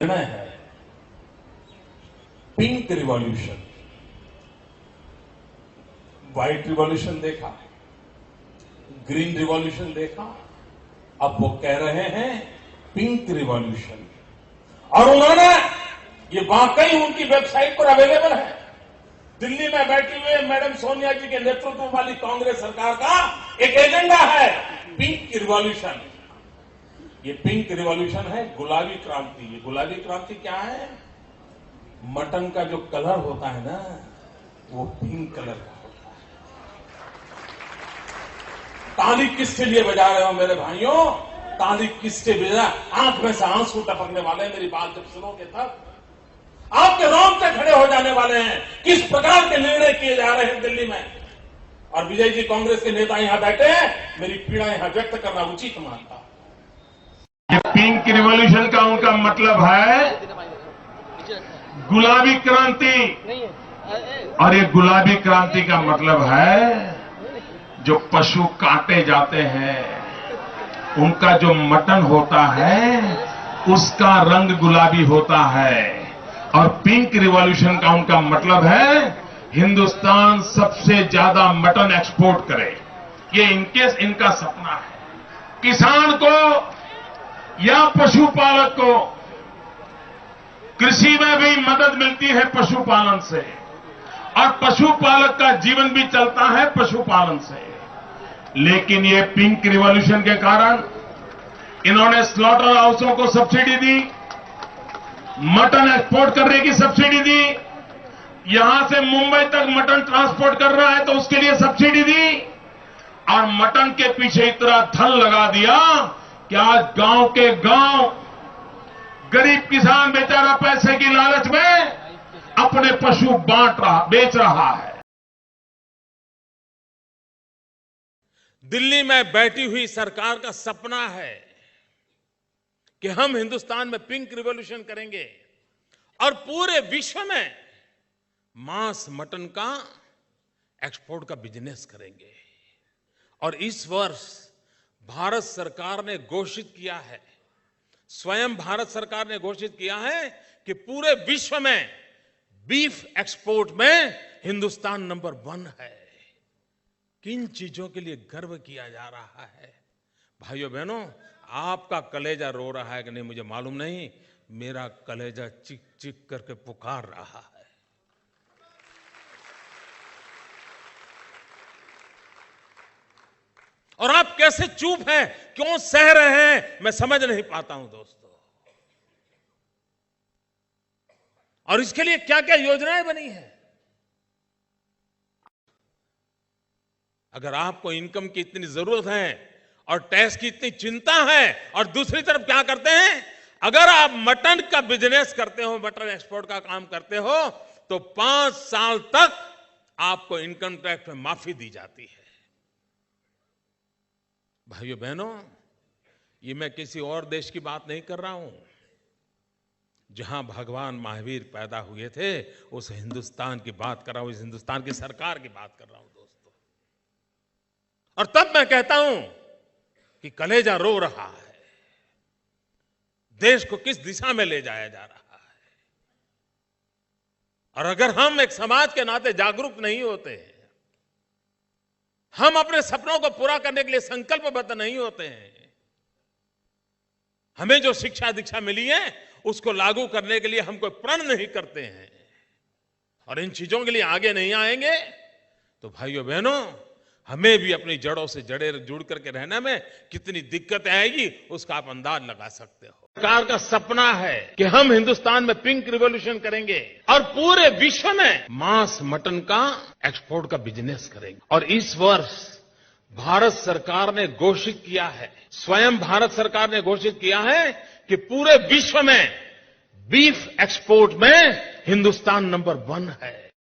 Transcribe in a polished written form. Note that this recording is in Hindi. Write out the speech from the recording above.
निर्णय है पिंक रिवॉल्यूशन। व्हाइट रिवॉल्यूशन देखा, ग्रीन रिवॉल्यूशन देखा, अब वो कह रहे हैं पिंक रिवॉल्यूशन। और उन्होंने ये वाकई उनकी वेबसाइट पर अवेलेबल है। दिल्ली में बैठी हुए मैडम सोनिया जी के नेतृत्व वाली कांग्रेस सरकार का एक एजेंडा है पिंक रिवॉल्यूशन। ये पिंक रिवॉल्यूशन है गुलाबी क्रांति। ये गुलाबी क्रांति क्या है? मटन का जो कलर होता है ना, वो पिंक कलर का होता है। ताली किसके लिए बजा रहे हो मेरे भाइयों? ताली किसके बजा? आंख में से आंसू टपकने वाले, मेरी बात जब सुनोगे तब आपके रोंगटे खड़े हो जाने वाले हैं। किस प्रकार के निर्णय किए जा रहे हैं दिल्ली में। और विजय जी, कांग्रेस के नेता यहां बैठे हैं, मेरी पीड़ा यहां व्यक्त करना उचित मानता हूं। ये पिंक रिवॉल्यूशन का उनका मतलब है गुलाबी क्रांति। और ये गुलाबी क्रांति का मतलब है जो पशु काटे जाते हैं, उनका जो मटन होता है उसका रंग गुलाबी होता है। और पिंक रिवॉल्यूशन का उनका मतलब है हिंदुस्तान सबसे ज्यादा मटन एक्सपोर्ट करे। ये इनका सपना है। किसान को या पशुपालक को कृषि में भी मदद मिलती है पशुपालन से, और पशुपालक का जीवन भी चलता है पशुपालन से। लेकिन ये पिंक रिवॉल्यूशन के कारण इन्होंने स्लॉटर हाउसों को सब्सिडी दी, मटन एक्सपोर्ट करने की सब्सिडी दी, यहां से मुंबई तक मटन ट्रांसपोर्ट कर रहा है तो उसके लिए सब्सिडी दी, और मटन के पीछे इतना धन लगा दिया कि आज गांव के गांव गरीब किसान बेचारा पैसे की लालच में अपने पशु बेच रहा है। दिल्ली में बैठी हुई सरकार का सपना है कि हम हिंदुस्तान में पिंक रिवॉल्यूशन करेंगे और पूरे विश्व में मांस मटन का एक्सपोर्ट का बिजनेस करेंगे। और इस वर्ष भारत सरकार ने घोषित किया है, स्वयं भारत सरकार ने घोषित किया है कि पूरे विश्व में बीफ एक्सपोर्ट में हिंदुस्तान नंबर 1 है। किन चीजों के लिए गर्व किया जा रहा है? भाइयों बहनों, आपका कलेजा रो रहा है कि नहीं मुझे मालूम नहीं, मेरा कलेजा चिक चिक करके पुकार रहा है। और आप कैसे चुप हैं, क्यों सह रहे हैं, मैं समझ नहीं पाता हूं दोस्तों। और इसके लिए क्या क्या योजनाएं बनी है? अगर आपको इनकम की इतनी जरूरत है और टैक्स की इतनी चिंता है, और दूसरी तरफ क्या करते हैं, अगर आप मटन का बिजनेस करते हो, मटन एक्सपोर्ट का काम करते हो, तो 5 साल तक आपको इनकम टैक्स में माफी दी जाती है। भाइयों बहनों, ये मैं किसी और देश की बात नहीं कर रहा हूं। जहां भगवान महावीर पैदा हुए थे, उस हिंदुस्तान की बात कर रहा हूं, इस हिंदुस्तान की सरकार की बात कर रहा हूं दोस्तों। और तब मैं कहता हूं कि कलेजा रो रहा है, देश को किस दिशा में ले जाया जा रहा है। और अगर हम एक समाज के नाते जागरूक नहीं होते, हम अपने सपनों को पूरा करने के लिए संकल्पबद्ध नहीं होते हैं, हमें जो शिक्षा दीक्षा मिली है उसको लागू करने के लिए हम कोई प्रण नहीं करते हैं, और इन चीजों के लिए आगे नहीं आएंगे, तो भाइयों बहनों, हमें भी अपनी जड़ों से जुड़ करके रहने में कितनी दिक्कतें आएगी उसका आप अंदाज लगा सकते हो। सरकार का सपना है कि हम हिंदुस्तान में पिंक रिवॉल्यूशन करेंगे और पूरे विश्व में मांस मटन का एक्सपोर्ट का बिजनेस करेंगे। और इस वर्ष भारत सरकार ने घोषित किया है, स्वयं भारत सरकार ने घोषित किया है कि पूरे विश्व में बीफ एक्सपोर्ट में हिंदुस्तान नंबर 1 है।